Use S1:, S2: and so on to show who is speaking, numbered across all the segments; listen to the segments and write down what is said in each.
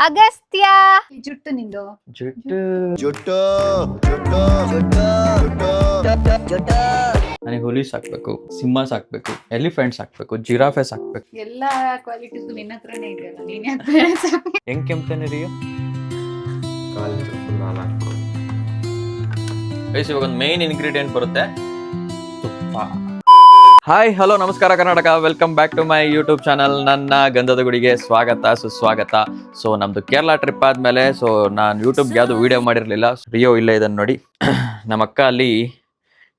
S1: ಅಗಸ್ತ್ಯ
S2: ಈ ಜುಟ್ಟು ನಿಂದು
S3: ಜುಟ್ಟು
S4: ಜುಟ್ಟು ಜುಟ್ಟು ಜುಟ್ಟು ಜುಟ್ಟು
S3: ನನಗೆ ಹುಲಿ ಸಾಕ್ಬೇಕು, ಸಿಂಹ ಸಾಕ್ಬೇಕು, ಎಲಿಫೆಂಟ್ ಸಾಕ್ಬೇಕು, ಜಿರಾಫೆ ಸಾಕ್ಬೇಕು.
S2: ಎಲ್ಲಾ ಕ್ವಾಲಿಟೀಸ್ ನಿನ್ನ ಹತ್ರನೇ ಇದೆಯಲ್ಲ, ನೀನ್ ಯಾಕೆ
S3: ಹೆಂಗ್ ಕೆಮ್ತಾನೆ ರೀ ಗೈಸ್, ಇವಾಗ ಒಂದು ಮೇನ್ ಇಂಗ್ರೀಡಿಯೆಂಟ್ ಬರುತ್ತೆ, ತುಪ್ಪ. ಹಾಯ್ ಹಲೋ ನಮಸ್ಕಾರ Karnataka, welcome back to my YouTube channel. ನನ್ನ ಗಂಧದ ಗುಡಿಗೆ ಸ್ವಾಗತ ಸುಸ್ವಾಗತ. ಸೊ ನಮ್ದು ಕೇರಳ ಟ್ರಿಪ್ ಆದ್ಮೇಲೆ ನಾನು ಯೂಟ್ಯೂಬ್ಗೆ ಯಾವುದು ವಿಡಿಯೋ ಮಾಡಿರಲಿಲ್ಲ. ರಿಯೋ ಇಲ್ಲ ಇದನ್ನು ನೋಡಿ. ನಮ್ಮ ಅಕ್ಕ ಅಲ್ಲಿ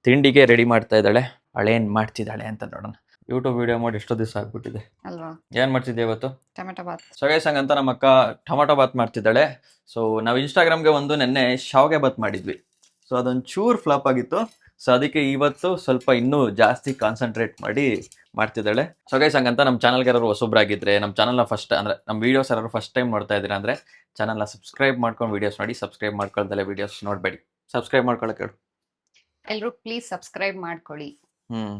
S3: ತಿಂಡಿಗೆ ರೆಡಿ ಮಾಡ್ತಾ ಇದ್ದಾಳೆ. ಅವಳೇನು ಮಾಡ್ತಿದ್ದಾಳೆ ಅಂತ ನೋಡೋಣ. ಯೂಟ್ಯೂಬ್ ವಿಡಿಯೋ ಮಾಡಿ ಎಷ್ಟೋ ದಿವಸ ಆಗ್ಬಿಟ್ಟಿದೆ
S2: ಅಲ್ವಾ?
S3: ಏನು ಮಾಡ್ತಿದ್ದೆ ಇವತ್ತು?
S2: ಟೊಮೆಟೊ ಬಾತ್.
S3: ಸೊಗೈಸಂಗ್ ಅಂತ ನಮ್ಮ ಅಕ್ಕ ಟೊಮಾಟೊ ಬಾತ್ ಮಾಡ್ತಿದ್ದಾಳೆ. ಸೊ ನಾವು ಇನ್ಸ್ಟಾಗ್ರಾಮ್ಗೆ ಒಂದು ನೆನ್ನೆ ಶಾವಿಗೆ ಬಾತ್ ಮಾಡಿದ್ವಿ. ಸೊ ಅದೊಂದು ಚೂರು ಫ್ಲಾಪ್ ಆಗಿತ್ತು. ಸೊ ಅದಕ್ಕೆ ಇವತ್ತು ಸ್ವಲ್ಪ ಇನ್ನೂ ಜಾಸ್ತಿ ಕಾನ್ಸಂಟ್ರೇಟ್ ಮಾಡಿ ಮಾಡ್ತಿದ್ದಾಳೆ. ಸೊಗೈಸಂಗ್ ಅಂತ ನಮ್ಮ ಚಾನಲ್ಗೆ ಯಾರು ಹೊಸಬ್ರಾಗಿದ್ರೆ, ನಮ್ಮ ಚಾನಲ್ನ ಫಸ್ಟ್ ಅಂದರೆ ನಮ್ಮ ವೀಡಿಯೋಸ್ ಯಾರು ಫಸ್ಟ್ ಟೈಮ್ ನೋಡ್ತಾ ಇದ್ದೀರಾ ಅಂದರೆ ಚಾನಲ್ನ ಸಬ್ಸ್ಕ್ರೈಬ್ ಮಾಡ್ಕೊಂಡು ವೀಡಿಯೋಸ್ ನೋಡಿ. ಸಬ್ಸ್ಕ್ರೈಬ್ ಮಾಡ್ಕೊಳ್ದಲ್ಲೇ ವೀಡಿಯೋಸ್ ನೋಡಬೇಡಿ. ಸಬ್ಸ್ಕ್ರೈಬ್ ಮಾಡ್ಕೊಳ್ಳೋಕೆ ಹೇಳು.
S2: ಎಲ್ರು ಪ್ಲೀಸ್ ಸಬ್ಸ್ಕ್ರೈಬ್ ಮಾಡ್ಕೊಳ್ಳಿ.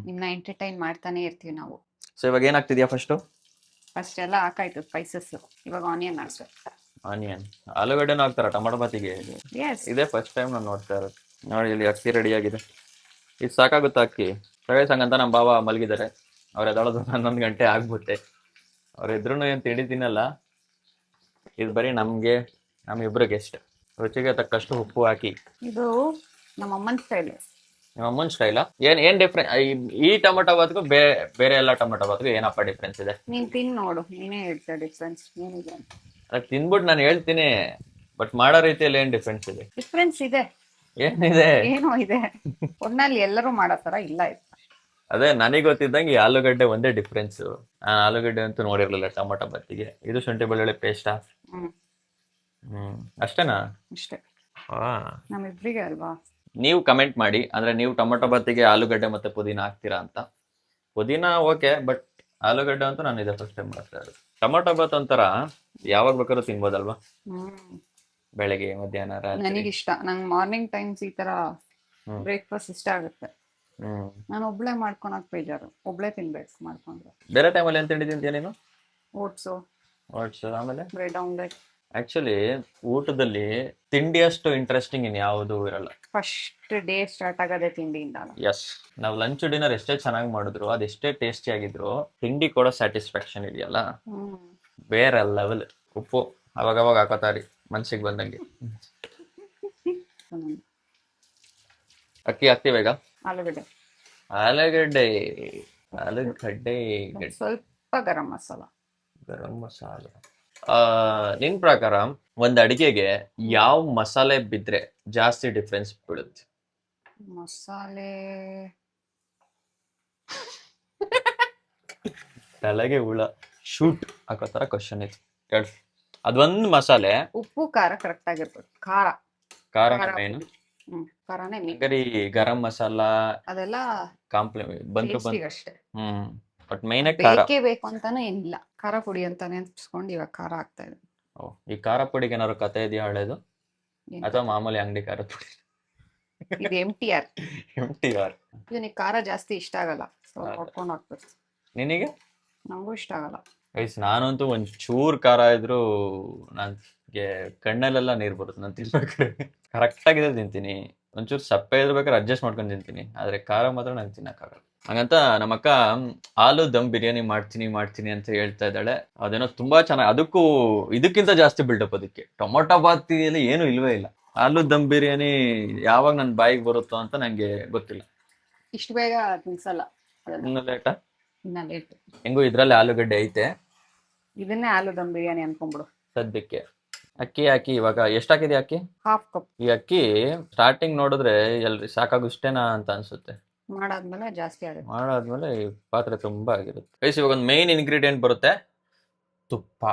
S2: ನಿಮ್ನ ಎಂಟರ್ಟೈನ್ ಮಾಡ್ತಾನೆ ಇರ್ತೀವಿ ನಾವು.
S3: ಸೊ ಇವಾಗ ಏನಾಗ್ತಿದ್ಯಾ?
S2: ಫಸ್ಟ್ ಎಲ್ಲ ಹಾಕಾಯ್ತು ಸ್ಪೈಸಸ್, ಇವಾಗ ಆನಿಯನ್ ಹಾಕ್ಬೇಕು.
S3: ಆನಿಯನ್, ಆಲೂಗಡ್ಡೆನೂ ಹಾಕ್ತಾರ ಟೊಮಾಟೊ ಬಾತಿಗೆ? ಇದೇ ಫಸ್ಟ್ ಟೈಮ್ ನಾನು ನೋಡ್ತಾ ಇರೋದು. ನೋಡಿ, ಇಲ್ಲಿ ಅಕ್ಕಿ ರೆಡಿ ಆಗಿದೆ. ಇದು ಸಾಕಾಗುತ್ತಾ ಅಕ್ಕಿ? ಸೊಗೈಸಂಗ್ ಅಂತ ನಮ್ಮ ಬಾವ ಮಲಗಿದ್ದಾರೆ. ಅವ್ರು ಎದೊಳದು 11 ಗಂಟೆ ಆಗ್ಬಿಟ್ಟೆ. ಅವ್ರಿದ್ರೂ ಏನು ತಿಂಡಿ ತಿನ್ನಲ್ಲ. ಇದು ಬರೀ ನಮ್ಮಿಬ್ರಿಗೆ ಅಷ್ಟೇ. ರುಚಿಗೆ ತಕ್ಕಷ್ಟು ಉಪ್ಪು ಹಾಕಿ.
S2: ಇದು ನಮ್ಮ ಅಮ್ಮನ ಸ್ಟೈಲ್.
S3: ನಿಮ್ಮ ಅಮ್ಮನ ಸ್ಟೈಲಾ? ಏನ್ ಡಿಫ್ರೆನ್ಸ್ ಈ ಟೊಮೊಟೊ ಬಾತ್ಗೂ ಬೇರೆ ಎಲ್ಲ ಟೊಮೊಟೊ ಬಾತ್ಗೂ ಏನಪ್ಪ ಡಿಫ್ರೆನ್ಸ್ ಇದೆ?
S2: ನೀನ್ ತಿನ್ ನೋಡು, ನೀನೇ ಹೇಳ್ತೀಯ ಡಿಫ್ರೆನ್ಸ್ ಏನಿದೆ ಅಂತ.
S3: ಅದಕ್ಕೆ ತಿನ್ಬಿಟ್ಟು ನಾನು ಹೇಳ್ತೀನಿ, ಬಟ್ ಮಾಡೋ ರೀತಿಯಲ್ಲಿ ಏನ್ ಡಿಫ್ರೆನ್ಸ್ ಇದೆ?
S2: ಡಿಫ್ರೆನ್ಸ್ ಇದೆ,
S3: ಏನಿದೆ?
S2: ಏನೋ ಇದೆ. ಒಟ್ನಲ್ಲಿ ಎಲ್ಲರೂ ಮಾಡೋ ತರ ಇಲ್ಲ ಇದು.
S3: ಅದೇ ನನಗೆ ಗೊತ್ತಿದ್ದಂಗೆ ಈ ಆಲೂಗಡ್ಡೆ ಒಂದೇ ಡಿಫ್ರೆನ್ಸ್. ಆಲೂಗಡ್ಡೆ ಅಂತೂ ನೋಡಿರ್ಲಿಲ್ಲ ಟೊಮೊಟೊ ಬಾತಿಗೆ. ಇದು ಶುಂಠಿ ಬೆಳ್ಳುಳ್ಳಿ ಪೇಸ್ಟಾ? ಅಷ್ಟೇನಾ?
S2: ಅಷ್ಟೇ, ನಮ್ಮಿಬ್ರಿಗೆ ಅಲ್ವಾ.
S3: ನೀವು ಕಮೆಂಟ್ ಮಾಡಿ, ಅಂದ್ರೆ ನೀವು ಟೊಮೊಟೊ ಬಾತಿಗೆ ಆಲೂಗಡ್ಡೆ ಮತ್ತೆ ಪುದೀನ ಹಾಕ್ತೀರಾ ಅಂತ. ಪುದೀನ ಓಕೆ, ಬಟ್ ಆಲೂಗಡ್ಡೆ ಅಂತೂ ನಾನು ಇದೇ ಫಸ್ಟ್ ಟೈಮ್ ಮಾಡ್ತಾ ಇರೋದು. ಟೊಮೊಟೊ ಬಾತ್ ಒಂಥರ ಯಾವಾಗ ಬೇಕಾದ್ರೂ ತಿನ್ಬೋದಲ್ವಾ? ಬೆಳಗ್ಗೆ, ಮಧ್ಯಾಹ್ನ, ರಾತ್ರಿ.
S2: ನನಗಿಷ್ಟ. ನಂಗೆ ಮಾರ್ನಿಂಗ್ ಟೈಮ್ಸ್ ಈ ತರ ಬ್ರೇಕ್ಫಾಸ್ಟ್ ಇಷ್ಟ ಆಗುತ್ತೆ. ನಾನು ಒಬ್ಳೆ ಮಾಡ್ಕೊಳಕ್ ಬೇಜಾರು, ಒಬ್ಳೆ ತಿನ್ಬೇಕು ಮಾಡ್ಕೊಂಡ್ರೆ.
S3: ಬೇರೆ ಟೈಮಲ್ಲಿ ಏನು ತಿಂಡಿ ತಿಂತೀಯ ನೀನು?
S2: ಓಟ್ಸು,
S3: ಆಮೇಲೆ
S2: ಬ್ರೆಡ್ ಆಮ್ಲೆಟ್.
S3: ಆಕ್ಚುಲಿ ಊಟದಲ್ಲಿ ತಿಂಡಿ ಅಷ್ಟು ಇಂಟ್ರೆಸ್ಟಿಂಗ್ ಇನ್ ಯಾವುದೂ ಇರಲ್ಲ.
S2: ಫಸ್ಟ್ ಡೇ ಸ್ಟಾರ್ಟ್ ಆಗೋದೇ ತಿಂಡಿಯಿಂದ.
S3: ಎಸ್, ನಾವು ಲಂಚ್ ಡಿನ್ನರ್ ಎಷ್ಟೇ ಚೆನ್ನಾಗಿ ಮಾಡಿದ್ರು, ಅದೆಷ್ಟೇ ಟೇಸ್ಟಿ ಆಗಿದ್ರು, ತಿಂಡಿ ಕೊಡೋ ಸ್ಯಾಟಿಸ್ಫ್ಯಾಕ್ಷನ್ ಇದೆಯಲ್ಲ, ಬೇರೆ ಲೆವೆಲ್. ಉಪ್ಪು ಅವಾಗವಾಗ ಹಾಕೋತಾರಿ ಮನ್ಸಿಗೆ ಬಂದಂಗೆ. ಅಕ್ಕಿ ಹಾಕ್ತೀವಿ ಈಗ. ಆಲೂಗಡ್ಡೆ
S2: ಸ್ವಲ್ಪ ಗರಂ ಮಸಾಲ.
S3: ನಿನ್ ಪ್ರಕಾರ ಒಂದ್ ಅಡಿಗೆಗೆ ಯಾವ ಮಸಾಲೆ ಬಿದ್ರೆ ಜಾಸ್ತಿ ಡಿಫ್ರೆನ್ಸ್ ಬೀಳುತ್ತೆ?
S2: ಮಸಾಲೆ
S3: ತಲೆಗೆ ಹುಳ ಶೂಟ್ ಹಾಕೋ ತರ ಕ್ವಶನ್ ಇತ್ತು. ಅದೊಂದು ಮಸಾಲೆ.
S2: ಉಪ್ಪು ಖಾರ ಕರೆಕ್ಟ್ ಆಗಿರ್ಬೇಕು. ಖಾರ
S3: ಮೇನು.
S2: ಖಾರನೇ ಮೇನ್.
S3: ಗರಂ ಮಸಾಲ
S2: ಅದೆಲ್ಲ
S3: ಬಂತು
S2: ಅಷ್ಟೇ.
S3: ಬಟ್ ಮೈನ್ ಖಾರ
S2: ಬೇಕು ಅಂತಾನು ಏನಿಲ್ಲ. ಖಾರ ಪುಡಿ ಅಂತಾನೆ ಅನ್ಸ್ಕೊಂಡು ಇವಾಗ ಖಾರ ಆಗ್ತಾ ಇದೆ.
S3: ಈ ಖಾರ ಪುಡಿಗೆ ಏನಾದ್ರು ಕತೆ ಇದೆಯಾ ಹಳೇದು, ಅಥವಾ ಮಾಮೂಲಿ ಅಂಗಡಿ ಖಾರ ಪುಡಿ?
S2: ಇದು MTR. ಇವನಿಗೆ ಖಾರ ಜಾಸ್ತಿ ಇಷ್ಟ ಆಗಲ್ಲ, ಹೊಡ್ಕೊಂಡು ಹಾಕ್ಬೇಕು.
S3: ನಿನಗೆ?
S2: ನಂಗೂ ಇಷ್ಟ ಆಗಲ್ಲ.
S3: ನಾನಂತೂ ಒಂದ್ ಚೂರ್ ಖಾರ ಇದ್ರು ನನ್ಗೆ ಕಣ್ಣಲ್ಲೆಲ್ಲ ನೀರ್ ಬರುತ್ತೆ. ನಾನು ತಿನ್ಬೇಕಾದ್ರೆ ಕರೆಕ್ಟ್ ಆಗಿದೆ ತಿಂತೀನಿ. ಒಂಚೂರು ಸಪ್ಪೆ ಇರ್ಬೇಕಾದ್ರೆ ಅಡ್ಜಸ್ಟ್ ಮಾಡ್ಕೊಂಡು ತಿಂತೀನಿ, ಆದ್ರೆ ಖಾರ ಮಾತ್ರ ನಂಗೆ ತಿನ್ನಕ್ಕಾಗಲ್ಲ. ಹಂಗಂತ ನಮ್ಮಕ್ಕ ಆಲೂ ದಮ್ ಬಿರಿಯಾನಿ ಮಾಡ್ತೀನಿ ಅಂತ ಹೇಳ್ತಾ ಇದ್ದಾಳೆ. ಅದೇನೋ ತುಂಬಾ ಚೆನ್ನಾಗಿ, ಅದಕ್ಕೂ ಇದಕ್ಕಿಂತ ಜಾಸ್ತಿ ಬಿಲ್ಡಪ್ ಅದಕ್ಕೆ. ಟೊಮೊಟೊ ಬಾತಿಯಲ್ಲಿ ಏನು ಇಲ್ವೇ ಇಲ್ಲ. ಆಲೂ ದಮ್ ಬಿರಿಯಾನಿ ಯಾವಾಗ ನನ್ ಬಾಯಿಗೆ ಬರುತ್ತೋ ಅಂತ ನಂಗೆ ಗೊತ್ತಿಲ್ಲ.
S2: ಇಷ್ಟು ಬೇಗ ತಿನ್ಸಲ್ಲ.
S3: ಇನ್ನು ಲೇಟಾ?
S2: ಇನ್ನ ಲೇಟ್.
S3: ಹೆಂಗು ಇದ್ರಲ್ಲಿ ಆಲೂಗಡ್ಡೆ ಐತೆ,
S2: ಇದನ್ನೇ ಆಲೂ ದಮ್ ಬಿರಿಯಾನಿ ಅನ್ಕೊಂಡ್ಬಿಡು
S3: ಸದ್ಯಕ್ಕೆ. ಅಕ್ಕಿ ಹಾಕಿ. ಇವಾಗ ಎಷ್ಟು ಹಾಕಿದೆ ಅಕ್ಕಿ?
S2: 1/2 ಕಪ್.
S3: ಈ ಅಕ್ಕಿ ಸ್ಟಾರ್ಟಿಂಗ್ ನೋಡಿದ್ರೆ ಎಲ್ರಿ ಸಾಕಾಗು ಇಷ್ಟೇನಾ ಅಂತ ಅನ್ಸುತ್ತೆ.
S2: ಮಾಡಾದ್ಮೇಲೆ ಜಾಸ್ತಿ ಆಗುತ್ತೆ.
S3: ಮಾಡಾದ್ಮೇಲೆ ಈ ಪಾತ್ರೆ ತುಂಬಾ ಆಗಿರುತ್ತೆ. ಗೈಸ್, ಇವಾಗ ಒಂದು ಮೇನ್ ಇಂಗ್ರೀಡಿಯೆಂಟ್ ಬರುತ್ತೆ, ತುಪ್ಪ.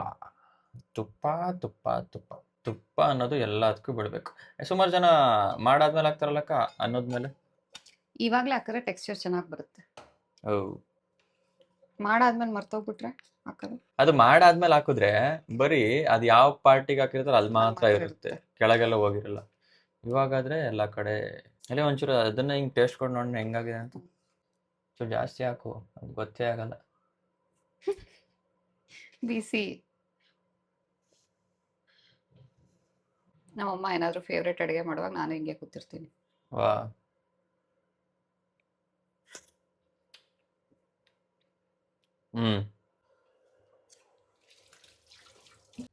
S3: ತುಪ್ಪ ತುಪ್ಪ ತುಪ್ಪ ತುಪ್ಪ ಅನ್ನೋದು ಎಲ್ಲದಕ್ಕೂ ಬಿಡ್ಬೇಕು. ಸುಮಾರು ಜನ ಮಾಡಾದ್ಮೇಲೆ ಹಾಕ್ತಾರಲ್ಲಕ್ಕ ಅನ್ನೋದ್ಮೇಲೆ.
S2: ಇವಾಗ್ಲೇ ಹಾಕಿದ್ರೆ ಟೆಕ್ಸ್ಚರ್ ಚೆನ್ನಾಗಿ ಬರುತ್ತೆ.
S3: ಹೌದು.
S2: ಮಾಡಾದ್ಮೇಲೆ ಮರ್ತೋಗ್ಬಿಟ್ರೆ ಹಾಕೋದು.
S3: ಅದು ಮಾಡಾದ್ಮೇಲೆ ಹಾಕಿದ್ರೆ ಬರೀ ಅದು ಯಾವ ಪಾರ್ಟಿಗೆ ಹಾಕಿರ್ತಾರೆ ಅಲ್ಲಿ ಮಾತ್ರ ಇರುತ್ತೆ, ಕೆಳಗೆಲ್ಲ ಹೋಗಿರಲ್ಲ. ಇವಾಗಾದ್ರೆ ಎಲ್ಲ ಕಡೆ. ಅಲ್ಲೇ ಒಂಚೂರು ಅದನ್ನ ಹಿಂಗೆ ಟೇಸ್ಟ್ ಕೊಟ್ಟು ನೋಡಿ ಹೆಂಗಾಗಿದೆ ಅಂತ. ಸೊ ಜಾಸ್ತಿ ಹಾಕು, ಅದು ಗೊತ್ತೇ ಆಗಲ್ಲ.
S2: ಬಿಸಿ ನಮ್ಮಮ್ಮ ಏನಾದ್ರು ಫೇವ್ರೇಟ್ ಅಡುಗೆ ಮಾಡುವಾಗ ನಾನು ಹಿಂಗೆ ಕೂತಿರ್ತೀನಿ.
S3: ವಾ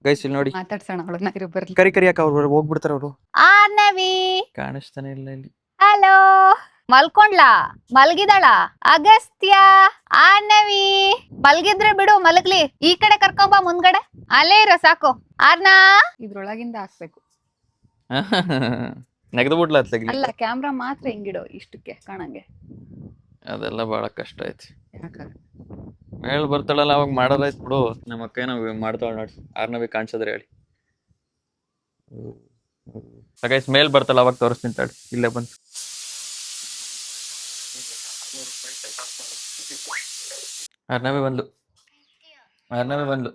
S3: ಗೈಸ್ ಇಲ್ಲಿ ನೋಡಿ
S2: ಮಾತಾಡ್ಸೋಣ ಅವಳನ್ನ ಇರು ಬರ್ಲಿ.
S3: ಕರಿ ಕರಿ ಯಾಕೆ ಅವ್ರು ಹೋಗ್ಬಿಡ್ತಾರ ಅವರು
S1: ಆರ್ನವಿ
S3: ಕಾಣಿಸ್ತಾನೆ ಇಲ್ಲ ಇಲ್ಲಿ.
S1: ಹಲೋ ಮಲ್ಕೊಂಡ್ಲಾ ಮಲ್ಗಿದಾಳ ಅಗಸ್ತ್ಯ ಆರ್ನವಿ ಮಲ್ಗಿದ್ರೆ ಬಿಡು ಮಲಗ್ಲಿ ಈ ಕಡೆ ಕರ್ಕೊಂಬ ಮುಂದ್ಗಡೆ ಅಲ್ಲೇ ಇರೋ ಸಾಕು ಆರ್ನಾ
S2: ಇದ್ರೊಳಗಿಂದ ಹಾಕ್ಬೇಕು.
S3: ನೆಗದು ಬಿಡ್ಲ ಅತ್ಲಾಗಿ
S2: ಅಲ್ಲ ಕ್ಯಾಮ್ರಾ ಮಾತ್ರ ಹಿಂಗಿಡೋ ಇಷ್ಟಕ್ಕೆ ಕಾಣಂಗೆ.
S3: ಅದೆಲ್ಲ ಬಹಳ ಕಷ್ಟ ಐತಿ.
S2: ಯಾಕ
S3: ಮೇಲ್ ಬರ್ತಾಳಲ್ಲ ಅವಾಗ ಮಾಡೋದಾಯ್ತು ಬಿಡು. ನಮ್ಮ ಅಕ್ಕ ಏನೋ ಮಾಡ್ತಾಳ ನೋಡಿ ಆರ್ನವಿ ಕಾಣಿಸಿದ್ರೆ ಹೇಳಿ. ಗೈಸ್ ಮೇಲ್ ಬರ್ತಾಳ ಅವಾಗ ತೋರಿಸ್ತೀನಿ ತಾಳಿ. ಇಲ್ಲೇ ಬಂತು ಆರ್ನವಿ ಬಂದ್ಲು. ಆರ್ನವಿ ಬಂದ್ಲು.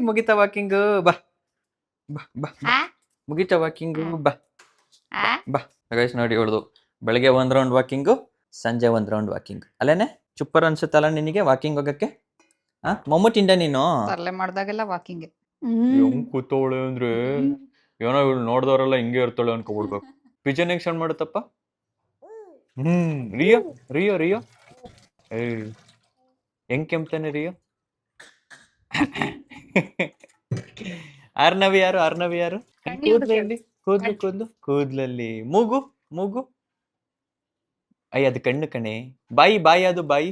S3: ಮುಗಿತಾ ವಾಕಿಂಗ್ ಬಾ ಬಾ ಬಾ ಬಾ. ಮುಗಿತಾ ವಾಕಿಂಗ್ ಬಾ ಬಾ. ಗೈಸ್ ನೋಡಿ ಹೊಡ್ದು ಬೆಳಗ್ಗೆ 1 ರೌಂಡ್ ವಾಕಿಂಗು, ಸಂಜೆ 1 ರೌಂಡ್ ವಾಕಿಂಗ್. ಅಲ್ಲೇನೆ ಚುಪ್ಪರ್ ಅನ್ಸುತ್ತಲ್ಲ ನಿನಗೆ ವಾಕಿಂಗ್ ಹೋಗಕ್ಕೆ? ಮೊಮ್ಮು ತಿಂಡ ನೀನು?
S2: ತರ್ಲೆ ಮಾಡ್ದಾಗೆಲ್ಲ ವಾಕಿಂಗ್.
S3: ಹೆಂಗ್ ಕೂತವಳೆ ಅಂದ್ರೆ ಏನೋ ಇವಳು ನೋಡ್ದವ್ರೆಲ್ಲ ಹಿಂಗೆ ಇರ್ತಾಳೆ ಅನ್ಕೊಬಿಡ್ಬೇಕು. ಪಿಜನ್ ಹೆಂಗ್ ಸಣ್ಣ ಮಾಡುತ್ತಪ್ಪ. ರಿಯೋ ರಿಯೋ ರಿಯೋ ಹೆಂಗ್ ಕೆಮ್ತಾನೆ ರಿಯೋ. ಆರ್ನವಿ ಯಾರು? ಆರ್ನವಿ ಯಾರು? ಕೂದ್ಲಲ್ಲಿ ಕೂದ್ಲು ಕೂದ್ಲು ಕೂದ್ಲಲ್ಲಿ ಮೂಗು ಮೂಗು. ಅಯ್ಯ ಅದು ಕಣ್ಣು ಕಣೆ. ಬಾಯಿ ಬಾಯಿ ಅದು ಬಾಯಿ.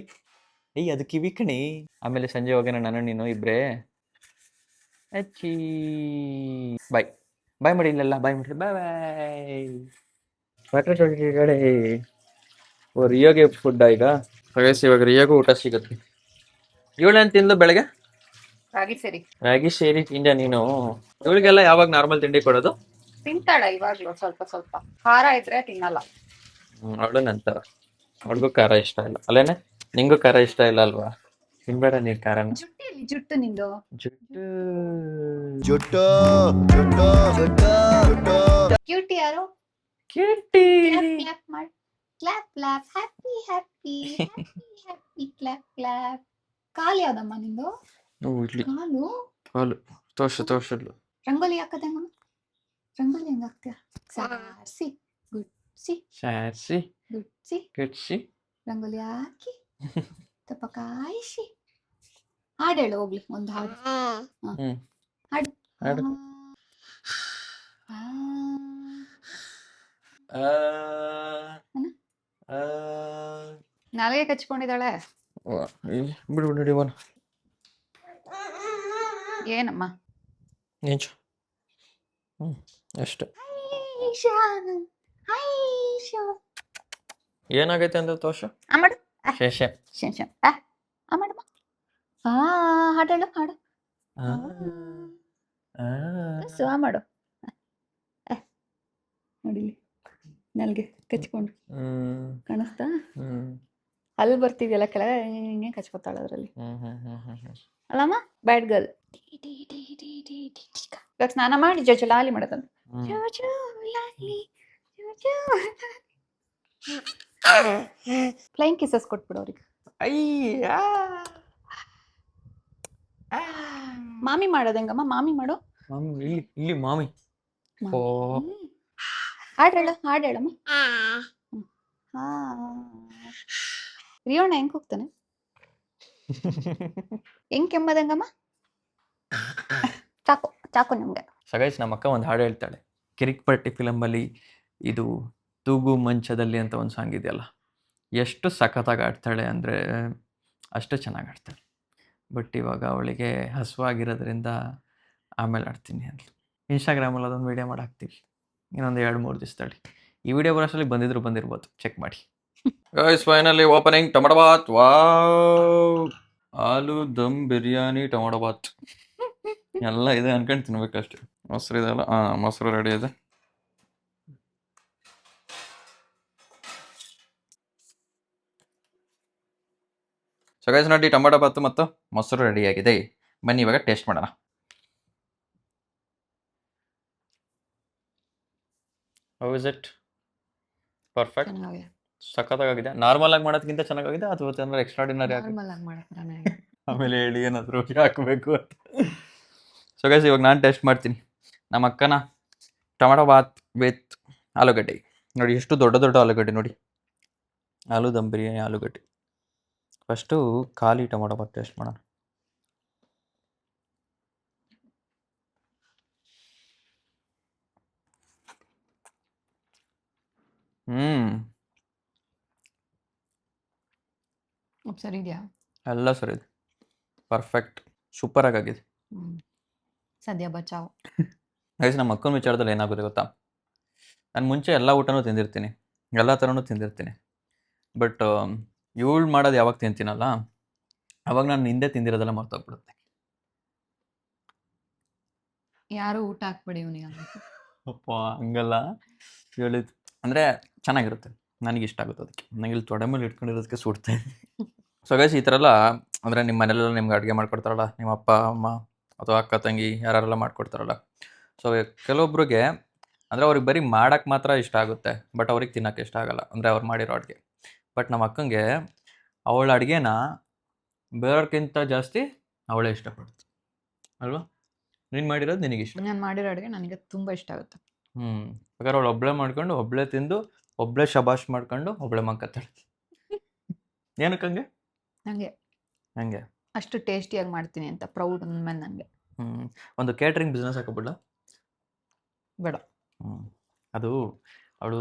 S3: ಅಯ್ಯ ಅದು ಕಿವಿ ಕಣೆ. ಆಮೇಲೆ ಸಂಜೆ ಹೋಗೋಣ ನಾನು ನೀನು ಇಬ್ರೇ. ಅಚ್ಚಿ ಬಾಯ್ ಬಾಯ್ ಮಾಡಿ. ಇಲ್ಲೆಲ್ಲ ಬಾಯ್ ಮಾಡಿ. ಬಾಯ್ ಬಾಯ್. ವಾಟರ್ ಓ ರಿಯೋಗೆ ಫುಡ್ ಈಗ ಇವಾಗ ರಿಯೋಗೂ ಊಟ ಸಿಗುತ್ತೆ. ಇವಳೇನು ತಿಂದ್ಲು ಬೆಳಗ್ಗೆ?
S2: ರಾಗಿ ಸರಿ
S3: ರಾಗಿ ಸೇರಿ ತಿಂದ ನೀನು? ಇವಳಿಗೆಲ್ಲ ಯಾವಾಗ ನಾರ್ಮಲ್ ತಿಂಡಿ ಕೊಡೋದು?
S2: ತಿಂತಾಳ ಇವಾಗ್ಲೂ ಸ್ವಲ್ಪ ಸ್ವಲ್ಪ. ಖಾರ ಇದ್ರೆ ತಿನ್ನಲ್ಲ.
S3: ಅವಳು ನಂತರ ಅವಳಿಗೂ ಖಾರ ಇಷ್ಟ ಇಲ್ಲ ಅಲ್ಲೇನೆ? ನಿಂಗೂ ಖಾರ ಇಷ್ಟ ಇಲ್ಲ ಅಲ್ವಾ? ತಿನ್ಬೇಡ ನೀನ್ ಖಾರನ.
S2: ಜುಟ್ಟಿಲ್ಲಿ ಜುಟ್ಟು ನಿಂದು.
S3: ಜುಟ್ಟು
S4: ಜುಟ್ಟು ಜುಟ್ಟು ಜುಟ್ಟು ಜುಟ್ಟು
S2: ಕ್ಯೂಟಿ ಯಾರು?
S3: ಕಿಟ್ಟಿ.
S2: ಕ್ಲಾಪ್ ಮಾಡಿ. Clap clap happy happy happy clap clap. ಕಾಲು ಯಾವ್ದಮ್ಮ ನಿಂದು?
S3: ಇಲ್ಲಿ
S2: ಕಾಲು
S3: ಹಾಲು ತೋರ್ಸಲು.
S2: ರಂಗೋಲಿ ಹಾಕದಂಗ. ರಂಗೋಲಿ ಹೆಂಗ ಹಾಕ್ತೀಯ? ಸಾರಿಸಿ ಗುಡ್ಸಿ
S3: ಸಾರಿಸಿ
S2: ಗುಡ್ಸಿ
S3: ಕಟ್ಸಿ
S2: ರಂಗೋಲಿ ಹಾಕಿ ತಪ್ಪ ಕಾಯಿಸಿ. ಹಾಡು ಹೇಳು ಹೋಗ್ಲಿ ಒಂದು ಹಾಡು. ಹಾಡು
S3: ಹಾಡು.
S2: ನಾಲ್ಗೆ ಕಚ್ಕೊಂಡಿದ್ದಾಳೆ.
S3: ಬಿಡು ನಡಿ ಅವನು.
S2: ಏನಮ್ಮ
S3: ನಿಂಚು. ಅಷ್ಟೇ. ಏನಾಗೈತೆ ಅಂತ ತೋರ್ಸು.
S1: ಅಮ್ಮಡು
S3: ಶೇಷ
S1: ಶಂ ಶಂ ಅಮ್ಮಡಮ್ಮ ಹಾಡು ಹೇಳು ಹಾಡು ಸುವಾ ಮಾಡು
S2: ನೋಡಿ ನಲ್ಗೆ ಕಚ್ಕೊಂಡು ಕಾಣಿಸ್ತಾ? ಅಲ್ಲಿ ಬರ್ತಿದ್ಯಲ್ಲ ಕೆಳಗೆ ಹಿಂಗೆ ಕಚ್ಕೊತಾಳ ಅದ್ರಲ್ಲಿ. ಅಲ್ಲಮ್ಮ ಬ್ಯಾಡ್ ಗರ್ಲ್. ಇವಾಗ ಸ್ನಾನ ಮಾಡಿ ಜೋಜಲಾಲಿ ಮಾಡೋದಂತ. ಫ್ಲೈಂಗ್ ಕಿಸಸ್ ಕೊಟ್ಬಿಡು ಅವ್ರಿಗೆ. ಮಾಮಿ ಮಾಡೋದಂಗಮ್ಮ? ಮಾಮಿ ಮಾಡು.
S3: ಇಲ್ಲಿ ಮಾಮಿ.
S2: ಹಾಡು ಹೇಳಮ್ಮ. ರಿಯೋಣ ಹೆಂಗ್ ಹೋಗ್ತಾನೆ? ಹೆಂಗ್ ಕೆಮ್ಮದಂಗಮ್ಮ? ಚಾಕು ಚಾಕು ನಿಮ್ಗೆ.
S3: ಸಗೈಸ್ ನಮ್ಮ ಅಕ್ಕ ಒಂದು ಹಾಡು ಹೇಳ್ತಾಳೆ. ಕಿರಿಕ್ ಪಟ್ಟಿ ಫಿಲಮಲ್ಲಿ ಇದು ತೂಗು ಮಂಚದಲ್ಲಿ ಅಂತ ಒಂದು ಸಾಂಗ್ ಇದೆಯಲ್ಲ, ಎಷ್ಟು ಸಖತ್ತಾಗಿ ಆಡ್ತಾಳೆ ಅಂದರೆ ಅಷ್ಟು ಚೆನ್ನಾಗಿ ಆಡ್ತಾಳೆ. ಬಟ್ ಇವಾಗ ಅವಳಿಗೆ ಹಸುವಾಗಿರೋದ್ರಿಂದ ಆಮೇಲೆ ಆಡ್ತೀನಿ ಅಂತ ಇನ್ಸ್ಟಾಗ್ರಾಮಲ್ಲಿ ಅದೊಂದು ವೀಡಿಯೋ ಮಾಡಿ ಹಾಕ್ತೀವಿ. ಇನ್ನೊಂದು 2-3 ದಿವಸದಲ್ಲಿ ಈ ವಿಡಿಯೋ ಬರೋಷ್ಟರಲ್ಲಿ ಬಂದಿರ್ಬೋದು, ಚೆಕ್ ಮಾಡಿ. Guys finally opening tomato bath. Wow, aloo dum biryani tomato bath ಎಲ್ಲ ಇದೆ ಅನ್ಕೊಂಡು ತಿನ್ಬೇಕಷ್ಟೆ. ಮೊಸರು ಇದೆಲ್ಲ, ಮೊಸರು ರೆಡಿ ಇದೆ. ಸೊ ಗೈಸ್ ನೋಡಿ, ಟೊಮಟೊ ಬಾತು ಮತ್ತು ಮೊಸರು ರೆಡಿಯಾಗಿದೆ. ಬನ್ನಿ ಇವಾಗ ಟೇಸ್ಟ್ ಮಾಡೋಣ. How is it? ಪರ್ಫೆಕ್ಟ್, ಸಖತ್ತಾಗಿದೆ. ನಾರ್ಮಲ್ ಆಗಿ ಮಾಡೋದಕ್ಕಿಂತ ಚೆನ್ನಾಗಿದೆ ಅಥವಾ ಏನಾದ್ರು ಎಕ್ಸ್ಟ್ರಾರ್ಡಿನರಿ ಆಗಿ?
S2: ನಾರ್ಮಲ್ ಆಗಿ ಮಾಡಕ್ಕೆ
S3: ಆಮೇಲೆ ಹೇಳಿ ಏನಾದ್ರು ಹಾಕಬೇಕು ಅಂತ. ಸೊ ಗೈಸ್ ಇವಾಗ ನಾನು ಟೇಸ್ಟ್ ಮಾಡ್ತೀನಿ ನಮ್ಮ ಅಕ್ಕನ ಟೊಮೆಟೊ ಬಾತ್ ವಿತ್ ಆಲೂಗಡ್ಡೆ. ನೋಡಿ ಎಷ್ಟು ದೊಡ್ಡ ದೊಡ್ಡ ಆಲೂಗಡ್ಡೆ ನೋಡಿ, ಆಲೂ ದಮ್ ಬಿರಿಯಾನಿ ಆಲೂಗಡ್ಡೆ. ಫಸ್ಟು ಖಾಲಿ ಟೊಮೆಟೊ ಬಾತ್ ಟೇಸ್ಟ್ ಮಾಡೋಣ.
S2: ಸರಿ ಇದೆಯಾ?
S3: ಎಲ್ಲ ಸರಿ ಇದೆ, ಪರ್ಫೆಕ್ಟ್, ಸೂಪರಾಗಿ ಆಗಿದೆ.
S2: ಸದ್ಯ ಬಚಾವ್.
S3: ಗೈಸ್ ನಮ್ಮ ಅಕ್ಕನ ವಿಚಾರದಲ್ಲಿ ಏನಾಗುತ್ತೆ ಗೊತ್ತಾ, ನಾನು ಮುಂಚೆ ಎಲ್ಲ ಊಟನೂ ತಿಂದಿರ್ತೀನಿ, ಎಲ್ಲ ಥರನೂ ತಿಂದಿರ್ತೀನಿ. ಬಟ್ ಇವಳು ಮಾಡೋದು ಯಾವಾಗ ತಿಂತೀನಲ್ಲ ಅವಾಗ ನಾನು ಹಿಂದೆ ತಿಂದಿರೋದೆಲ್ಲ ಮರ್ತೋಗ್ಬಿಡುತ್ತೆ.
S2: ಯಾರು ಊಟ ಹಾಕ್ಬೇಡಿ ಇವನಿಗೆ.
S3: ಅಪ್ಪ ಹಂಗಲ್ಲ ಹೇಳಿದ್ದು, ಅಂದರೆ ಚೆನ್ನಾಗಿರುತ್ತೆ, ನನಗೆ ಇಷ್ಟ ಆಗುತ್ತೆ. ಅದಕ್ಕೆ ನನಗೆ ಇಲ್ಲಿ ತೊಡೆ ಮೇಲೆ ಇಟ್ಕೊಂಡಿರೋದಕ್ಕೆ ಸುಡ್ತಾ ಇದೆ. ಸೊ ಗೈಸ್ ಈ ಥರ ಎಲ್ಲ ಅಂದರೆ ನಿಮ್ಮ ಮನೇಲೆಲ್ಲ ನಿಮ್ಗೆ ಅಡುಗೆ ಮಾಡ್ಕೊಡ್ತಾರಲ್ಲ, ನಿಮ್ಮ ಅಪ್ಪ ಅಮ್ಮ ಅಥವಾ ಅಕ್ಕ ತಂಗಿ ಯಾರೆಲ್ಲ ಮಾಡ್ಕೊಡ್ತಾರಲ್ಲ. ಸೊ ಕೆಲವೊಬ್ರಿಗೆ ಅಂದರೆ ಅವ್ರಿಗೆ ಬರೀ ಮಾಡೋಕ್ಕೆ ಮಾತ್ರ ಇಷ್ಟ ಆಗುತ್ತೆ, ಬಟ್ ಅವ್ರಿಗೆ ತಿನ್ನೋಕ್ಕೆ ಇಷ್ಟ ಆಗಲ್ಲ, ಅಂದರೆ ಅವ್ರು ಮಾಡಿರೋ ಅಡುಗೆ. ಬಟ್ ನಮ್ಮ ಅಕ್ಕಂಗೆ ಅವಳ ಅಡುಗೆನ ಬೇರೆಯವ್ರಿಗಿಂತ ಜಾಸ್ತಿ ಅವಳೇ ಇಷ್ಟಪಡ್ತು ಅಲ್ವಾ? ನೀನು ಮಾಡಿರೋದು ನಿನಗಿಷ್ಟ.
S2: ನಾನು ಮಾಡಿರೋ ಅಡುಗೆ ನನಗೆ ತುಂಬ ಇಷ್ಟ ಆಗುತ್ತೆ.
S3: ಬೇಕಾದ್ರೆ ಅವಳು ಒಬ್ಬಳೇ ಮಾಡ್ಕೊಂಡು ಒಬ್ಬಳೇ ತಿಂದು ಒಬ್ಬಳೇ ಶಬಾಷ್ ಮಾಡ್ಕೊಂಡು ಒಬ್ಬಳೇ ಮಾತಾಡ್ತಾಳೆ. ಏನಕ್ಕಂಗೆ ಹಂಗೆ
S2: ಅಷ್ಟು ಟೇಸ್ಟಿಯಾಗಿ ಮಾಡ್ತೀನಿ ಅಂತ ಪ್ರೌಡ್ ಮೇಲೆ ನನಗೆ.
S3: ಒಂದು ಕೇಟ್ರಿಂಗ್ ಬಿಸ್ನೆಸ್ ಹಾಕೋಬಿಡ್ಲ?
S2: ಬೇಡ.
S3: ಅದು ಅವಳು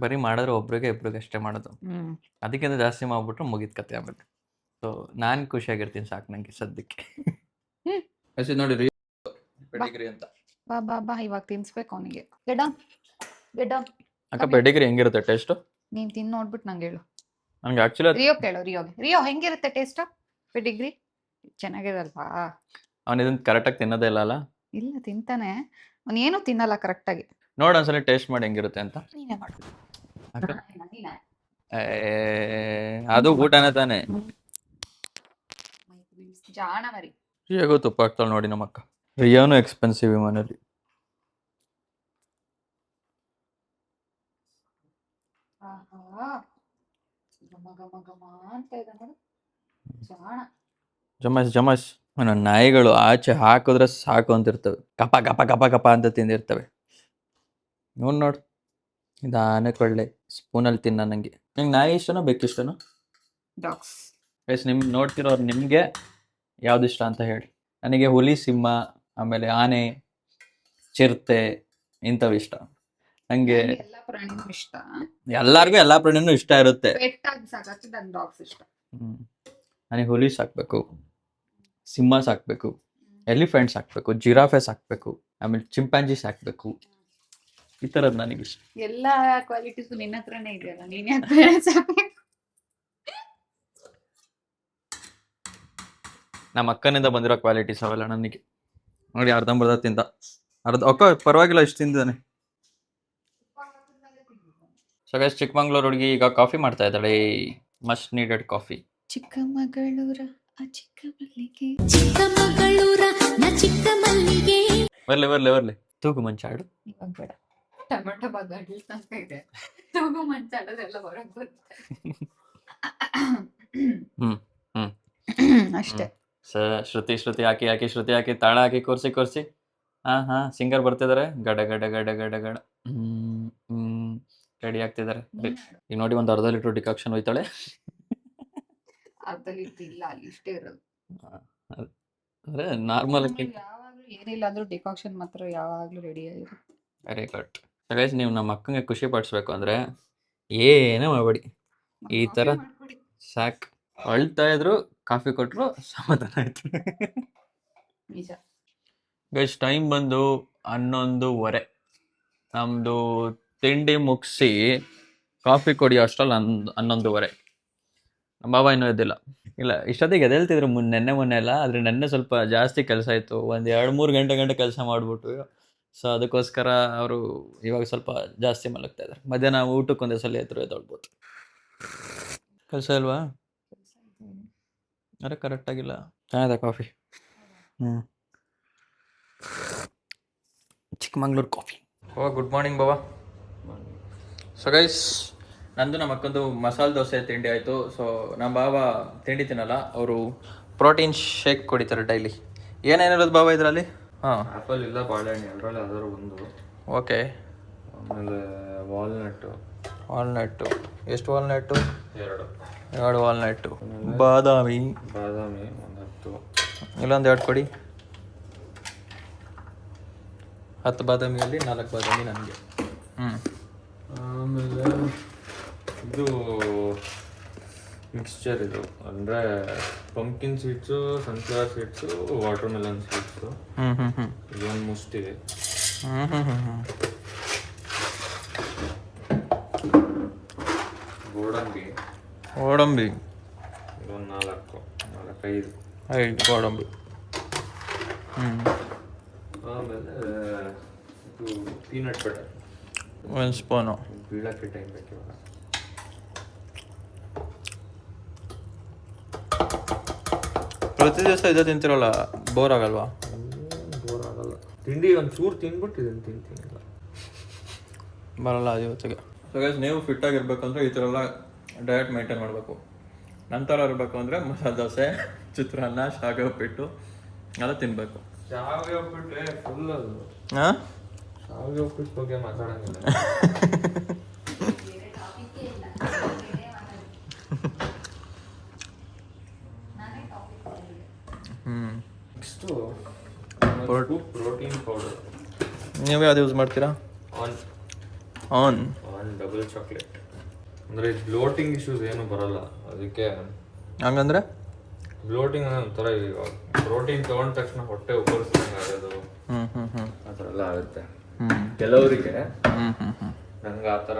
S3: ಬರೀ ಮಾಡಿದ್ರೆ ಒಬ್ರಿಗೆ ಇಬ್ರಿಗೆ ಅಷ್ಟೇ ಮಾಡೋದು, ಅದಕ್ಕಿಂತ ಜಾಸ್ತಿ ಮಾಡ್ಬಿಟ್ರೆ ಮುಗಿದ ಕತೆ ಆಗುತ್ತೆ. ಸೊ ನಾನು ಖುಷಿಯಾಗಿರ್ತೀನಿ, ಸಾಕು ನನಗೆ ಸದ್ಯಕ್ಕೆ. ನೋಡಿ ಪೆಡಿಗ್ರಿ ಅಂತ
S2: ಬಾ ಬಾ ಬಾ, ಇವಾಗ ತಿನ್ಸ್ಬೇಕು ಅವನಿಗೆ.
S3: ಅಕ್ಕ ಪೆಡಿಗ್ರಿ ಹೆಂಗಿರುತ್ತೆ ಟೇಸ್ಟು?
S2: ನೀನ್ ತಿನ್ ನೋಡ್ಬಿಟ್ಟು ನಂಗೆ ಹೇಳು.
S3: ನನಗೆ ಆಕ್ಚುಲಿ
S2: ರಿಯೋ ಕೇಳು, ರಿಯೋ ಹೆಂಗಿರುತ್ತೆ ಟೇಸ್ಟ್ ಪೆಡಿಗ್ರಿ? ಚೆನ್ನಾಗಿರಲ್ವಾ?
S3: ಅವನು ಇದನ್ನ ಕರೆಕ್ಟಾಗಿ ತಿನ್ನೋದೇ ಇಲ್ಲ ಅಲ್ಲ?
S2: ಇಲ್ಲ ತಿಂತಾನೆ, ಅವನೇನು ತಿನ್ನಲ್ಲ ಕರೆಕ್ಟಾಗಿ.
S3: ನೋಡು ಒಂದ್ಸಲ ಟೇಸ್ಟ್ ಮಾಡಿ ಹೆಂಗಿರುತ್ತೆ ಅಂತ.
S2: ನೀನೇ ಮಾಡು.
S3: ಅದು ಊಟನೇ ತಾನೆ.
S2: ಜಾಣ ಮರಿ.
S3: ಹೇಗೋ ತುಪ್ಪ ಹಾಕ್ತಾಳೆ ನೋಡಿ ನಮ್ಮಕ್ಕ. ರಿಯಾನು ಎಕ್ಸ್ಪೆನ್ಸಿವ್ ಈ ಮನೇಲಿ. ಜಮಾಸ್ ನನ್ನ ನಾಯಿಗಳು ಆಚೆ ಹಾಕಿದ್ರೆ ಸಾಕು ಅಂತಿರ್ತವೆ, ಕಪ ಕಪ ಕಪ ಕಪ ಅಂತ ತಿಂದಿರ್ತವೆ. ನೋಡು ಇದಾನೆ ಕೊಳ್ಳೆ ಸ್ಪೂನಲ್ಲಿ ತಿನ್ನ. ನಂಗೆ ನಾಯಿ ಇಷ್ಟನೋ ಬೇಕಿಷ್ಟನೋ?
S2: ಡಾಗ್ಸ್.
S3: ಗೈಸ್ ನಿಮ್ಗೆ ನೋಡ್ತಿರೋರು ನಿಮಗೆ ಯಾವ್ದು ಇಷ್ಟ ಅಂತ ಹೇಳಿ. ನನಗೆ ಹುಲಿ, ಸಿಂಹ, ಆಮೇಲೆ ಆನೆ, ಚಿರತೆ ಇಂಥವು ಇಷ್ಟ. ನಂಗೆ
S2: ಎಲ್ಲ ಪ್ರಾಣಿನೂ ಇಷ್ಟ.
S3: ಎಲ್ಲಾರ್ಗು ಎಲ್ಲಾ ಪ್ರಾಣಿನೂ ಇಷ್ಟ ಇರುತ್ತೆ.
S2: ಡಾಗ್ಸ್ ಇಷ್ಟ.
S3: ನನಗೆ ಹುಲಿ ಸಾಕ್ಬೇಕು, ಸಿಂಹ ಸಾಕ್ಬೇಕು, ಎಲಿಫೆಂಟ್ ಸಾಕ್ಬೇಕು, ಜಿರಾಫೆ ಸಾಕ್ಬೇಕು, ಆಮೇಲೆ ಚಿಂಪಾಂಜಿ ಸಾಕ್ಬೇಕು. ಈ ತರದ್ ನನಗಿಷ್ಟ.
S2: ಎಲ್ಲಾ ಕ್ವಾಲಿಟೀಸ್ ನಿನ್ನ ಹತ್ರನೇ ಇದೆಯಲ್ಲ, ನೀನ್ ಯಾಕೆ ಸಾಕ್ಬೇಕು?
S3: ನಮ್ಮ ಅಕ್ಕನಿಂದ ಬಂದಿರೋ ಕ್ವಾಲಿಟೀಸ್ ಅವೆಲ್ಲ ನನಗೆ. ನೋಡಿ ಅರ್ಧಂಬರ್ಧ ತಿಂದ, ಅಕ್ಕ ಪರವಾಗಿಲ್ಲ ಇಷ್ಟು ತಿಂದಿದ್ದಾನೆ. ಸೊ ಗೈಸ್ ಚಿಕ್ಕಮಂಗ್ಳೂರು ಹುಡುಗಿ ಈಗ ಕಾಫಿ ಮಾಡ್ತಾ ಇದ್ದಾಳೆ, ಮಸ್ಟ್ ನೀಡೆಡ್ ಕಾಫಿ.
S2: ಚಿಕ್ಕಮಗಳೂರ ಚಿಕ್ಕ ಮಲ್ಲಿಗೆ,
S5: ಚಿಕ್ಕಮಗಳೂರ ಚಿಕ್ಕ ಮಲ್ಲಿಗೆ.
S3: ಬರ್ಲಿ ತೂಗು ಮಂಚಾಡು.
S2: ಇವಾಗ ಬೇಡ, ಟೊಮೆಟೊ ಬಗ್ಗಡ್ಲಿ ತನಕ ಇದೆ, ತೂಗು ಮಂಚಾಡೋದೆಲ್ಲ ಹೊರಗೆ ಬರುತ್ತೆ. ಅಷ್ಟೇ.
S3: ಶ್ರುತಿ ಹಾಕಿ ಶ್ರುತಿ ಹಾಕಿ ತಾಳ ಹಾಕಿ ಕೊರ್ಸಿ ಹಾ ಸಿಂಗರ್ ಬರ್ತಿದಾರೆ. ಗಡ ಗಡ ಗಡ ಗಡ ಗಡ ರೆಡಿ ಆಗ್ತಿದ್ದಾರೆ. ಈಗ ನೋಡಿ ಒಂದು ಅರ್ಧ ಲೀಟರ್ ಡಿಕಾಕ್ಷನ್ ಹೋಯ್ತಾಳೆ.
S2: ಅರ್ಧ ಲೀಟರ್ ಇಲ್ಲ, ಅಲ್ಲಿ ಇಷ್ಟೇ ಇರೋದು.
S3: ಅಂದ್ರೆ ನಾರ್ಮಲ್
S2: ಯಾವಾಗ್ಲೂ ಏನಿಲ್ಲ ಅಂದ್ರೂ ಡಿಕಾಕ್ಷನ್ ಮಾತ್ರ ಯಾವಾಗ್ಲೂ ರೆಡಿ ಆಗಿರುತ್ತೆ.
S3: Very good. ಗೈಸ್ ನೀವು ನಮ್ಮ ಅಕ್ಕಂಗೆ ಖುಷಿ ಪಡಿಸ್ಬೇಕು ಅಂದ್ರೆ ಏನೇ ಮಾಡಬೇಡಿ, ಈ ತರ ಸಾಕು. ಅಳ್ತಾ ಇದ್ರು ಕಾಫಿ ಕೊಟ್ಟರು ಸಮಾಧಾನ ಆಯ್ತು.
S2: ನಿಜ.
S3: ಗೈಸ್ ಟೈಮ್ ಬಂದು 11:15. ನಮ್ಮದು ತಿಂಡಿ ಮುಗಿಸಿ ಕಾಫಿ ಕುಡಿಯೋ ಅಷ್ಟರಲ್ಲಿ 11:30. ನಮ್ಮ ಬಾಬಾ ಇನ್ನೂ ಎದ್ದಿಲ್ಲ. ಇಲ್ಲ ಇಷ್ಟೊತ್ತಿಗೆ ಎದ್ದೇಳ್ತಿದ್ರು ಮೊನ್ನೆ ಎಲ್ಲ, ಆದರೆ ನೆನ್ನೆ ಸ್ವಲ್ಪ ಜಾಸ್ತಿ ಕೆಲಸ ಇತ್ತು, ಒಂದು 2-3 ಗಂಟೆ ಕೆಲಸ ಮಾಡಿಬಿಟ್ಟು. ಸೊ ಅದಕ್ಕೋಸ್ಕರ ಅವರು ಇವಾಗ ಸ್ವಲ್ಪ ಜಾಸ್ತಿ ಮಲಗ್ತಾ ಇದ್ದಾರೆ. ಮಧ್ಯಾಹ್ನ ಊಟಕ್ಕೆ ಒಂದೇ ಸಲ ಎದ್ದೇಳ್ಬೋದು. ಕೆಲಸ ಇಲ್ವಾ? ಅರೆ ಕರೆಕ್ಟಾಗಿಲ್ಲ. ಚೆನ್ನಾಗಿದೆ coffee. Chikmagalur coffee. Good morning ಬಾಬಾ. ಸೊ ಗೈಸ್ ನಂದು ನಮ್ಮ ಅಕ್ಕಂದು ಮಸಾಲೆ ದೋಸೆ ತಿಂಡಿ ಆಯಿತು. ಸೊ ನಮ್ಮ ಬಾಬಾ ತಿಂಡಿ ತಿನ್ನಲ್ಲ, ಅವರು ಪ್ರೋಟೀನ್ ಶೇಕ್ ಕುಡಿತಾರೆ ಡೈಲಿ. ಏನೇನಿರೋದು ಬಾಬಾ ಇದರಲ್ಲಿ? ಹಾಂ
S6: ಆ್ಯಪಲ್ ಇಲ್ಲ ಬಾಳೆಹಣ್ಣು ಎರಡರಲ್ಲಿ ಯಾವ್ದಾದ್ರು ಒಂದು.
S3: ಓಕೆ.
S6: ಆಮೇಲೆ ವಾಲ್ನಟ್ಟು.
S3: ವಾಲ್ನಟ್ಟು ಎಷ್ಟು ವಾಲ್ನಟ್ಟು?
S6: 2
S3: ವಾಲ್ನಟ್ಟು. ಬಾದಾಮಿ
S6: ಬಾದಾಮಿ 10.
S3: ಇಲ್ಲೊಂದು 2 ಕೊಡಿ. 10 ಬಾದಾಮಿಯಲ್ಲಿ 4 ಬಾದಾಮಿ ನನಗೆ.
S6: ಆಮೇಲೆ ಇದು ಮಿಕ್ಸ್ಚರ್ ಇದು ಅಂದರೆ pumpkin sweets, sunflower sweets, water melon sweets. ಇದೊಂದು ಮುಷ್ಟಿದೆ.
S3: ಗೋಡಂಬಿ
S6: ಇದೊಂದು 4-5.
S3: 5 ಗೋಡಂಬಿ.
S6: ಆಮೇಲೆ ಇದು ಪೀನಟ್ ಬಟರ್
S3: 1 ಸ್ಪೂನು.
S6: ಬೀಳಕ್ಕೆ ಟೈಮ್ ಬೇಕು ಇವಾಗ.
S3: ಪ್ರತಿ ದಿವಸ ಇದೇ ತಿಂತಿರಲ್ಲ, ಬೋರ್ ಆಗಲ್ವಾ?
S6: ಬೋರ್ ಆಗಲ್ಲ. ತಿಂಡಿ ಒಂದು ಚೂರು ತಿಂದ್ಬಿಟ್ಟು ಇದನ್ನು ತಿಂತೀನಿಲ್ಲ,
S3: ಬರಲ್ಲ ಇವತ್ತಿಗೆ. ಸೊ ಗೈಸ್, ನೀವು ಫಿಟ್ಟಾಗಿರ್ಬೇಕು ಅಂದರೆ ಈ ಥರ ಎಲ್ಲ ಡಯಟ್ ಮೇಂಟೈನ್ ಮಾಡಬೇಕು. ನಂತರ ಇರಬೇಕು ಅಂದರೆ ಮಸಾಲೆ ದೋಸೆ, ಚಿತ್ರಾನ್ನ, ಶಾವಿಗೆ ಉಪ್ಪಿಟ್ಟು ಎಲ್ಲ ತಿನ್ನಬೇಕು.
S6: ಶಾವಿಗೆ ಉಪ್ಪಿಟ್ಟೆ ಫುಲ್ ಅದು.
S3: ಹಾಂ,
S6: ಶಾವಿಗೆ ಉಪ್ಪಿಟ್ಟು ಬಗ್ಗೆ ಮಾತಾಡೋಂಗಿಲ್ಲ. Next protein powder.
S3: ನೀವು ಯಾವ್ದು ಯೂಸ್ ಮಾಡ್ತೀರಾ? On
S6: double chocolate. ಅಂದರೆ ಬ್ಲೋಟಿಂಗ್ ಇಶ್ಯೂಸ್ ಏನು ಬರಲ್ಲ ಅದಕ್ಕೆ.
S3: ಹಂಗಂದ್ರೆ
S6: ಬ್ಲೋಟಿಂಗ್ ಅಂದರೆ ಒಂಥರ ಇವಾಗ ಪ್ರೋಟೀನ್ ತೊಗೊಂಡ ತಕ್ಷಣ ಹೊಟ್ಟೆ ಉಬ್ಬರಿಸ್ದಂಗೆ ಆಗೋದು, ಆ ಥರ ಎಲ್ಲ ಆಗುತ್ತೆ ಕೆಲವರಿಗೆ. ನಂಗೆ ಆ ಥರ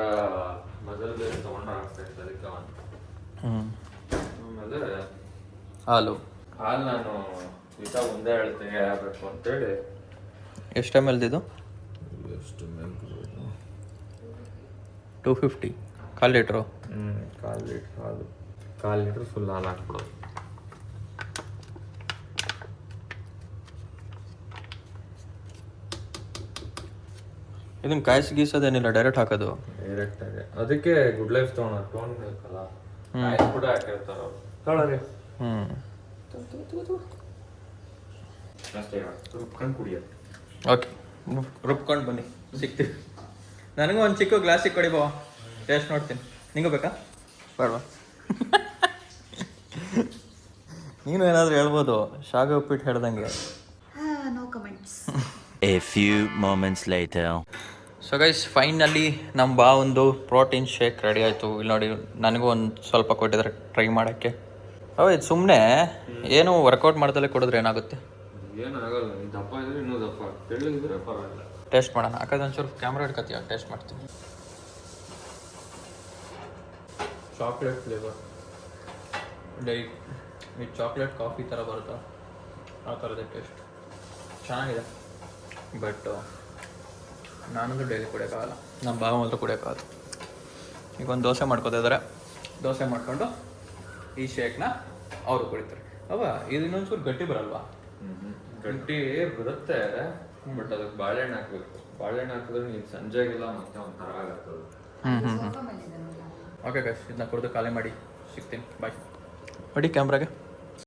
S6: ಮೊದಲು ಬೇರೆ ತೊಗೊಂಡ್ರೆ ಆಗ್ತಾಯಿತ್ತು, ಅದಕ್ಕೆ ಆಮೇಲೆ
S3: ಹಾಲು
S6: ನಾನು ಈತ ಒಂದೇ ಹೇಳ್ತೀನಿ ಆಗಬೇಕು ಅಂತೇಳಿ.
S3: ಎಷ್ಟು ml ಇದು?
S6: ಎಷ್ಟು
S3: 250. 1/4 ಲೀಟ್ರು.
S6: 1/4 ಲೀಟ್ರ್ ಹಾಲು, 1/4 ಲೀಟ್ರ್ ಫುಲ್ ಹಾಲು ಹಾಕ್ಬಿಡೋದು.
S3: ಇದನ್ನ ಕಾಯಿಸಿ ಗೀಸೋದೇನಿಲ್ಲ, ಡೈರೆಕ್ಟ್ ಹಾಕೋದು
S6: ಡೈರೆಕ್ಟಾಗಿ. ಅದಕ್ಕೆ ಗುಡ್ ಲೈಫ್ ತೊಗೊಳೋದು, ಟೋನ್ ಬೇಕಲ್ಲ, ಕಾಯಿಸಿ ಕೂಡ ಹಾಕಿರ್ತಾರೆ ಅವರು. ತೊಗೊಳ್ಳಿ ಅಷ್ಟೇ, ರುಬ್ಕೊಂಡು ಕುಡಿಯೋದು.
S3: ಓಕೆ, ರುಬ್ಕೊಂಡು ಬನ್ನಿ, ಸಿಗ್ತೀವಿ. ನನಗೂ ಒಂದು ಚಿಕ್ಕ ಗ್ಲಾಸಿಗೆ ಕೊಡಿ ಬಾವ, ಟೇಸ್ಟ್ ನೋಡ್ತೀನಿ. ನಿಂಗೂ ಬೇಕಾ? ಬೇಡವಾ? ನೀನು ಏನಾದರೂ ಹೇಳ್ಬೋದು, ಶಾವಿಗೆ ಉಪ್ಪಿಟ್ಟು ಹೇಳ್ದಂಗೆ.
S1: No comments.
S7: A few moments later.
S3: So guys, finally ನಮ್ಮ ಒಂದು ಪ್ರೋಟೀನ್ ಶೇಕ್ ರೆಡಿ ಆಯಿತು. ಇಲ್ಲಿ ನೋಡಿ, ನನಗೂ ಒಂದು ಸ್ವಲ್ಪ ಕೊಟ್ಟಿದ್ದಾರೆ ಟ್ರೈ ಮಾಡೋಕ್ಕೆ. ಇದು ಸುಮ್ಮನೆ ಏನು ವರ್ಕೌಟ್ ಮಾಡ್ದಲ್ಲೇ ಕೊಡಿದ್ರೆ ಏನಾಗುತ್ತೆ?
S6: ಏನಾಗಲ್ಲ, ಈ ದಪ್ಪ ಇದ್ರೆ ಇನ್ನೂ ದಪ್ಪ, ತೆಳ್ಳಗಿದ್ರೆ ಪರವಾಗಿಲ್ಲ.
S3: ಟೇಸ್ಟ್ ಮಾಡೋಣ. ಹಾಕೋದು ಒಂಚೂರು ಕ್ಯಾಮ್ರಾ ಹಿಡ್ಕತ್ತೀಯ, ಟೇಸ್ಟ್ ಮಾಡ್ತೀನಿ. ಚಾಕ್ಲೇಟ್ ಫ್ಲೇವರ್, ಲೈಕ್ ಈ ಚಾಕ್ಲೇಟ್ ಕಾಫಿ ಥರ ಬರುತ್ತಾ ಆ ಥರದೇ ಟೇಸ್ಟ್. ಚೆನ್ನಾಗಿದೆ, ಬಟ್ ನಾನಂತೂ ಡೈಲಿ ಕುಡಿಯೋಕ್ಕಾಗಲ್ಲ, ನಮ್ಮ ಭಾವ ಮಾತ್ರ ಕುಡಿಯೋಕ್ಕಾಗಲ್ಲ. ಈಗ ಒಂದು ದೋಸೆ ಮಾಡ್ಕೋತಿದ್ದಾರೆ, ದೋಸೆ ಮಾಡ್ಕೊಂಡು ಈ ಶೇಕ್ನ ಅವರು ಕುಡಿತಾರೆ. ಅವ ಇದು ಇನ್ನೊಂಚೂರು ಗಟ್ಟಿ ಬರಲ್ವಾ?
S6: ಗಟ್ಟಿ ಬರುತ್ತೆ, ಬಟ್ ಅದಕ್ಕೆ ಬಾಳೆಹಣ್ಣು ಹಾಕ್ಬೇಕು. ಬಾಳೆಹಣ್ಣು ಹಾಕಿದ್ರೆ ನೀವು ಸಂಜೆಗೆಲ್ಲ ಮತ್ತೆ ಒಂಥರ ಆಗುತ್ತೆ.
S3: ಓಕೆ ಗೈಸ್, ಇದನ್ನ ಕುಡಿದು ಖಾಲಿ ಮಾಡಿ ಸಿಗ್ತೀನಿ. ಬಾಯ್. ನೋಡಿ ಕ್ಯಾಮ್ರಾಗೆ.